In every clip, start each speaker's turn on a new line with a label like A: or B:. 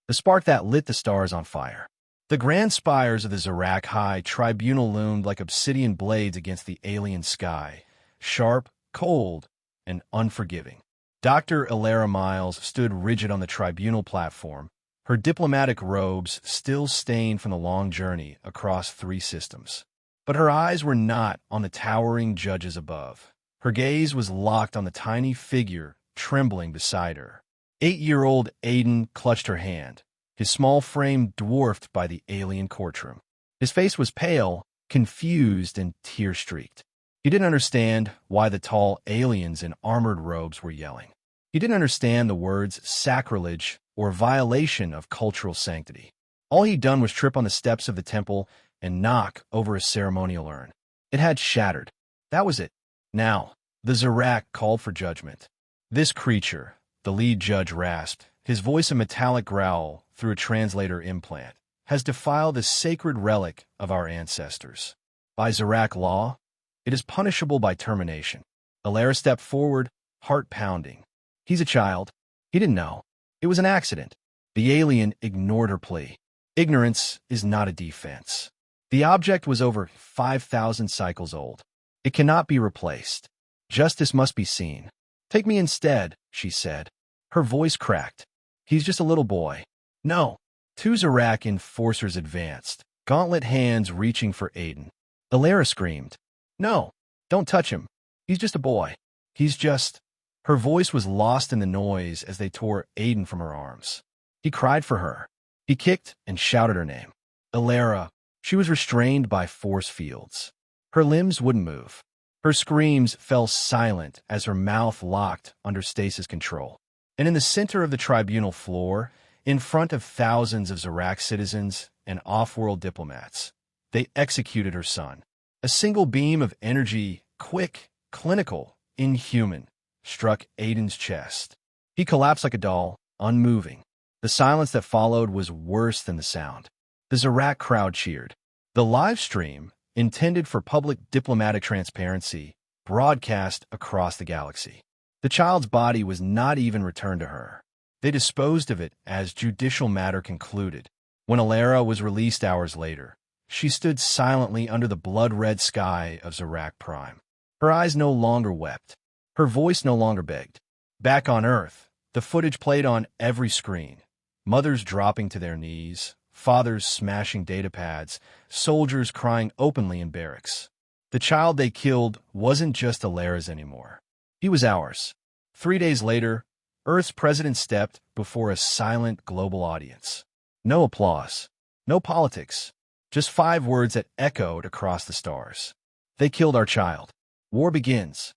A: the spark that lit the stars on fire. The grand spires of the Zarak High Tribunal loomed like obsidian blades against the alien sky, sharp, cold, and unforgiving. Dr. Elara Miles stood rigid on the tribunal platform, her diplomatic robes still stained from the long journey across 3 systems. But her eyes were not on the towering judges above. Her gaze was locked on the tiny figure trembling beside her. 8-year-old Aiden clutched her hand, his small frame dwarfed by the alien courtroom. His face was pale, confused, and tear-streaked. He didn't understand why the tall aliens in armored robes were yelling. He didn't understand the words sacrilege or violation of cultural sanctity. All he'd done was trip on the steps of the temple and knock over a ceremonial urn. It had shattered. That was it. Now, the Zarak called for judgment. This creature, the lead judge rasped, his voice a metallic growl through a translator implant, has defiled the sacred relic of our ancestors. By Zarak law, it is punishable by termination. Elara stepped forward, heart pounding. He's a child. He didn't know. It was an accident. The alien ignored her plea. Ignorance is not a defense. The object was over 5,000 cycles old. It cannot be replaced. Justice must be seen. Take me instead, she said. Her voice cracked. He's just a little boy. No. 2 Zarak enforcers advanced, gauntlet hands reaching for Aiden. Elara screamed. No, don't touch him. He's just a boy. He's just... Her voice was lost in the noise as they tore Aiden from her arms. He cried for her. He kicked and shouted her name. Elara. She was restrained by force fields. Her limbs wouldn't move. Her screams fell silent as her mouth locked under stasis control. And in the center of the tribunal floor, in front of thousands of Zarak citizens and off-world diplomats, they executed her son. A single beam of energy, quick, clinical, inhuman, struck Aiden's chest. He collapsed like a doll, unmoving. The silence that followed was worse than the sound. The Zarak crowd cheered. The live stream, intended for public diplomatic transparency, broadcast across the galaxy. The child's body was not even returned to her. They disposed of it as judicial matter concluded. When Elara was released hours later, she stood silently under the blood-red sky of Zarak Prime. Her eyes no longer wept. Her voice no longer begged. Back on Earth, the footage played on every screen. Mothers dropping to their knees, fathers smashing datapads, soldiers crying openly in barracks. The child they killed wasn't just Elara's anymore. He was ours. 3 days later, Earth's president stepped before a silent global audience. No applause, no politics, just 5 words that echoed across the stars. They killed our child. War begins.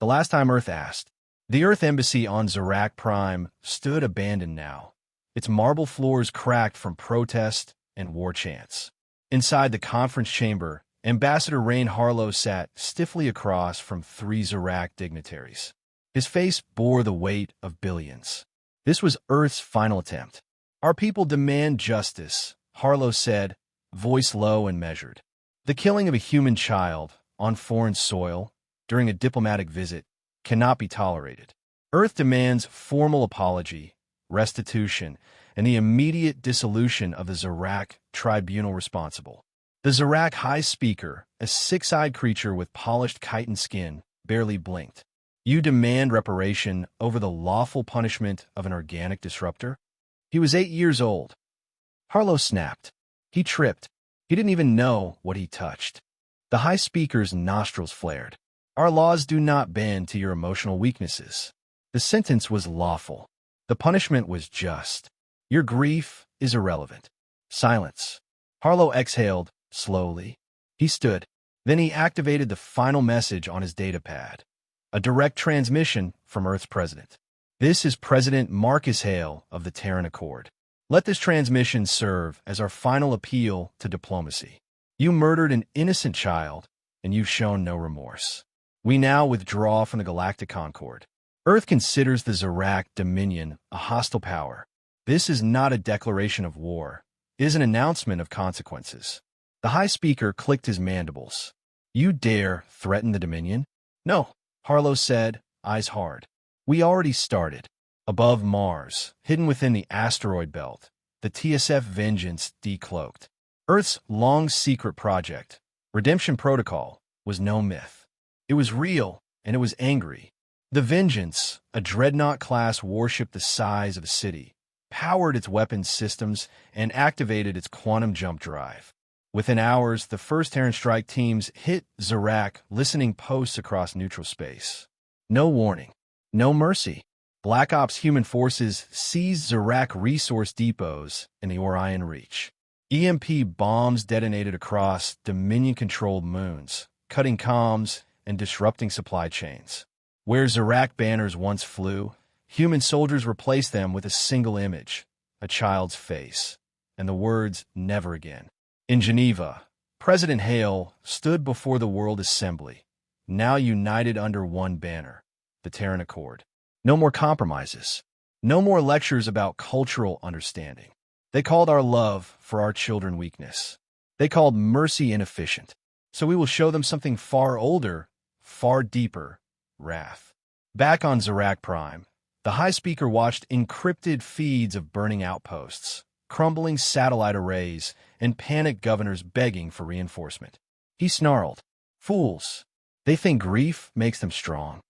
A: The last time Earth asked. The Earth Embassy on Zarak Prime stood abandoned now, its marble floors cracked from protest and war chants. Inside the conference chamber, Ambassador Rain Harlow sat stiffly across from 3 Zarak dignitaries. His face bore the weight of billions. This was Earth's final attempt. Our people demand justice, Harlow said, voice low and measured. The killing of a human child on foreign soil during a diplomatic visit cannot be tolerated. Earth demands formal apology, restitution, and the immediate dissolution of the Zarak tribunal responsible. The Zarak High Speaker, a 6-eyed creature with polished chitin skin, barely blinked. You demand reparation over the lawful punishment of an organic disruptor? He was 8 years old. Harlow snapped. He tripped. He didn't even know what he touched. The High Speaker's nostrils flared. Our laws do not bend to your emotional weaknesses. The sentence was lawful. The punishment was just. Your grief is irrelevant. Silence. Harlow exhaled, slowly. He stood. Then he activated the final message on his datapad. A direct transmission from Earth's president. This is President Marcus Hale of the Terran Accord. Let this transmission serve as our final appeal to diplomacy. You murdered an innocent child, and you've shown no remorse. We now withdraw from the Galactic Concord. Earth considers the Zarak Dominion a hostile power. This is not a declaration of war. It is an announcement of consequences. The High Speaker clicked his mandibles. You dare threaten the Dominion? No, Harlow said, eyes hard. We already started. Above Mars, hidden within the asteroid belt, the TSF vengeance decloaked. Earth's long-secret project, Redemption Protocol, was no myth. It was real, and it was angry. The Vengeance, a dreadnought-class warship the size of a city, powered its weapons systems and activated its quantum jump drive. Within hours, the first Terran strike teams hit Zarak listening posts across neutral space. No warning, no mercy. Black Ops human forces seized Zarak resource depots in the Orion Reach. EMP bombs detonated across Dominion-controlled moons, cutting comms and disrupting supply chains. Where Zarak banners once flew, human soldiers replaced them with a single image, a child's face, and the words, "Never again." In Geneva, President Hale stood before the World Assembly, now united under one banner, the Terran Accord. No more compromises. No more lectures about cultural understanding. They called our love for our children weakness. They called mercy inefficient. So we will show them something far older, far deeper, wrath. Back on Zarak Prime, the High Speaker watched encrypted feeds of burning outposts, crumbling satellite arrays, and panicked governors begging for reinforcement. He snarled, "Fools! They think grief makes them strong."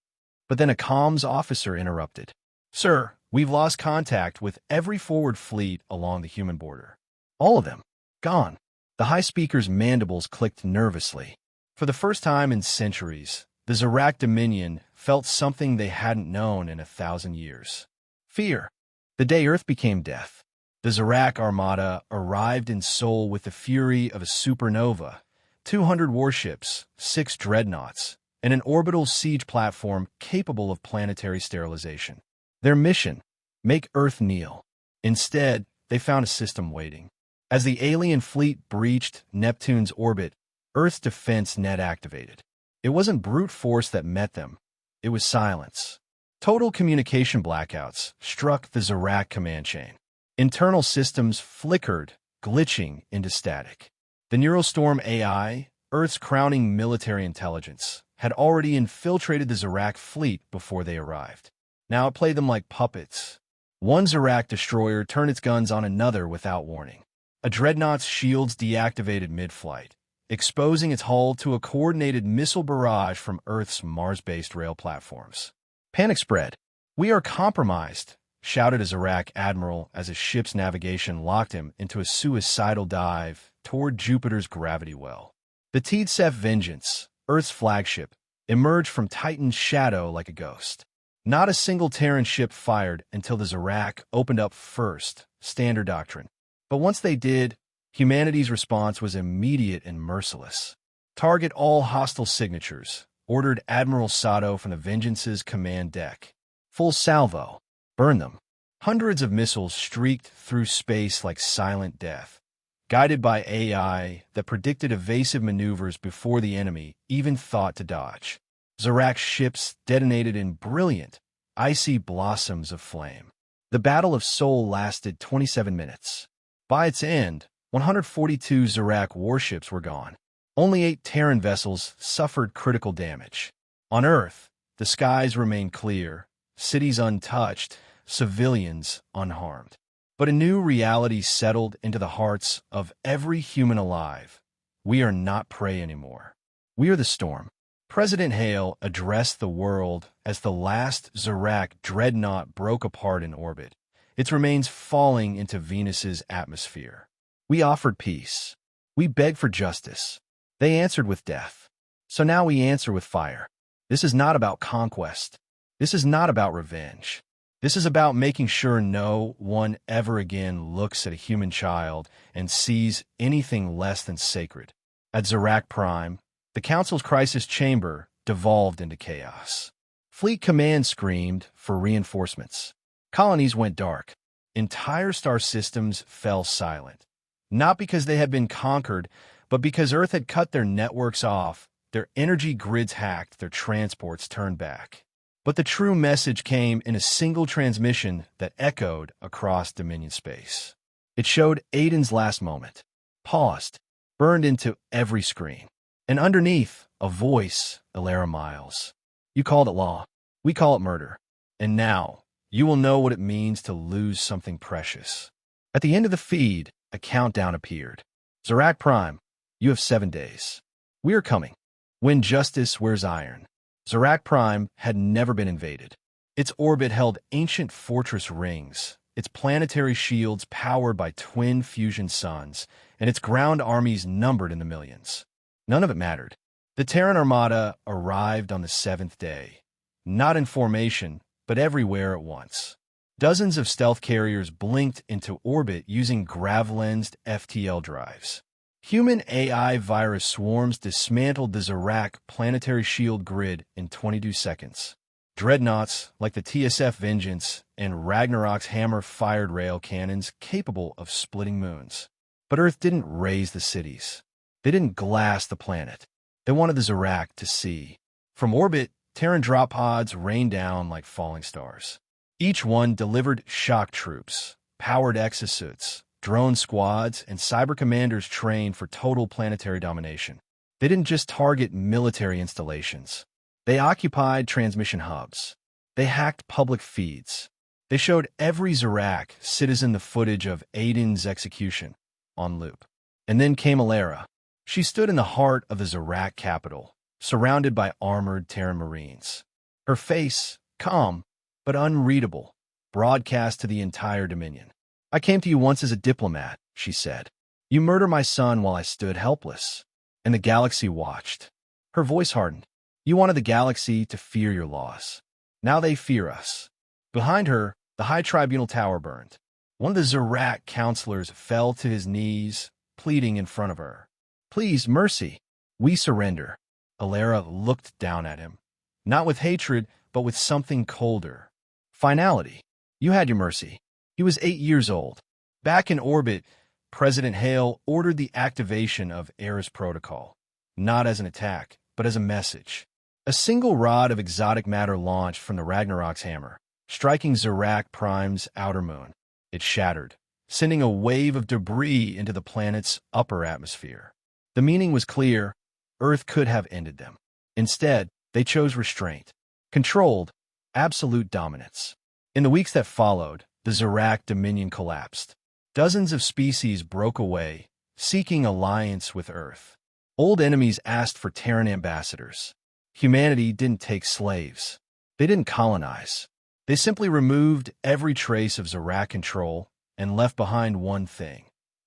A: But then a comms officer interrupted. "Sir, we've lost contact with every forward fleet along the human border. All of them. Gone." The High Speaker's mandibles clicked nervously. For the first time in centuries, the Zarak Dominion felt something they hadn't known in 1,000 years. Fear. The day Earth became death, the Zarak Armada arrived in Seoul with the fury of a supernova, 200 warships, 6 dreadnoughts, and an orbital siege platform capable of planetary sterilization. Their mission, make Earth kneel. Instead, they found a system waiting. As the alien fleet breached Neptune's orbit, Earth's defense net activated. It wasn't brute force that met them. It was silence. Total communication blackouts struck the Zarak command chain. Internal systems flickered, glitching into static. The Neurostorm AI, Earth's crowning military intelligence, had already infiltrated the Zarak fleet before they arrived. Now it played them like puppets. One Zarak destroyer turned its guns on another without warning. A dreadnought's shields deactivated mid-flight, exposing its hull to a coordinated missile barrage from Earth's Mars-based rail platforms. Panic spread. "We are compromised," shouted a Zarak admiral as his ship's navigation locked him into a suicidal dive toward Jupiter's gravity well. The TSF Vengeance, Earth's flagship, emerged from Titan's shadow like a ghost. Not a single Terran ship fired until the Zarak opened up first, standard doctrine. But once they did, humanity's response was immediate and merciless. "Target all hostile signatures," ordered Admiral Sato from the Vengeance's command deck. "Full salvo. Burn them." Hundreds of missiles streaked through space like silent death, guided by AI that predicted evasive maneuvers before the enemy even thought to dodge. Zarak's ships detonated in brilliant, icy blossoms of flame. The Battle of Seoul lasted 27 minutes. By its end, 142 Zarak warships were gone. Only 8 Terran vessels suffered critical damage. On Earth, the skies remained clear, cities untouched, civilians unharmed. But a new reality settled into the hearts of every human alive. We are not prey anymore. We are the storm. President Hale addressed the world as the last Zarak dreadnought broke apart in orbit, its remains falling into Venus's atmosphere. "We offered peace. We begged for justice. They answered with death. So now we answer with fire. This is not about conquest. This is not about revenge. This is about making sure no one ever again looks at a human child and sees anything less than sacred." At Zarak Prime, the Council's crisis chamber devolved into chaos. Fleet Command screamed for reinforcements. Colonies went dark. Entire star systems fell silent. Not because they had been conquered, but because Earth had cut their networks off, their energy grids hacked, their transports turned back. But the true message came in a single transmission that echoed across Dominion space. It showed Aiden's last moment, paused, burned into every screen. And underneath, a voice, Alara Miles. "You called it law. We call it murder. And now, you will know what it means to lose something precious." At the end of the feed, a countdown appeared. Zarak Prime, you have 7 days. We are coming. When justice wears iron. Zarak Prime had never been invaded. Its orbit held ancient fortress rings, its planetary shields powered by twin fusion suns, and its ground armies numbered in the millions. None of it mattered. The Terran Armada arrived on the 7th day, not in formation, but everywhere at once. Dozens of stealth carriers blinked into orbit using grav-lensed FTL drives. Human AI virus swarms dismantled the Zarak planetary shield grid in 22 seconds. Dreadnoughts, like the TSF Vengeance and Ragnarok's hammer-fired rail cannons capable of splitting moons. But Earth didn't raise the cities. They didn't glass the planet. They wanted the Zarak to see. From orbit, Terran drop pods rained down like falling stars. Each one delivered shock troops, powered exosuits, drone squads, and cyber commanders trained for total planetary domination. They didn't just target military installations. They occupied transmission hubs. They hacked public feeds. They showed every Zarak citizen the footage of Aiden's execution on loop. And then came Alara. She stood in the heart of the Zarak capital, surrounded by armored Terran Marines. Her face, calm but unreadable, broadcast to the entire Dominion. I came to you once as a diplomat, she said. You murdered my son while I stood helpless. And the galaxy watched. Her voice hardened. You wanted the galaxy to fear your loss. Now they fear us. Behind her, the High Tribunal Tower burned. One of the Zarak counselors fell to his knees, pleading in front of her. Please, mercy. We surrender. Alara looked down at him, not with hatred, but with something colder. Finality. You had your mercy. He was 8 years old. Back in orbit, President Hale ordered the activation of Era's protocol, not as an attack, but as a message. A single rod of exotic matter launched from the Ragnarok's hammer, striking Zarak Prime's outer moon. It shattered, sending a wave of debris into the planet's upper atmosphere. The meaning was clear. Earth could have ended them. Instead, they chose restraint, controlled, absolute dominance. In the weeks that followed, the Zarak Dominion collapsed. Dozens of species broke away, seeking alliance with Earth. Old enemies asked for Terran ambassadors. Humanity didn't take slaves. They didn't colonize. They simply removed every trace of Zarak control and left behind one thing: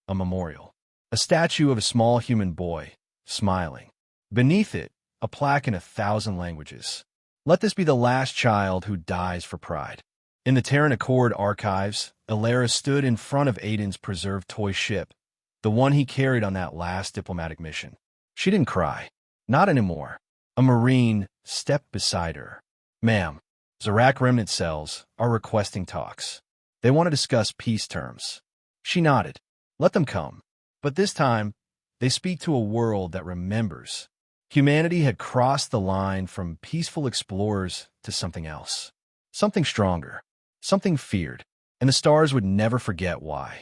A: a memorial. A statue of a small human boy, smiling. Beneath it, a plaque in 1,000 languages. Let this be the last child who dies for pride. In the Terran Accord archives, Alara stood in front of Aiden's preserved toy ship, the one he carried on that last diplomatic mission. She didn't cry. Not anymore. A Marine stepped beside her. Ma'am, Zarak remnant cells are requesting talks. They want to discuss peace terms. She nodded. Let them come. But this time, they speak to a world that remembers. Humanity had crossed the line from peaceful explorers to something else. Something stronger. Something feared. And the stars would never forget why.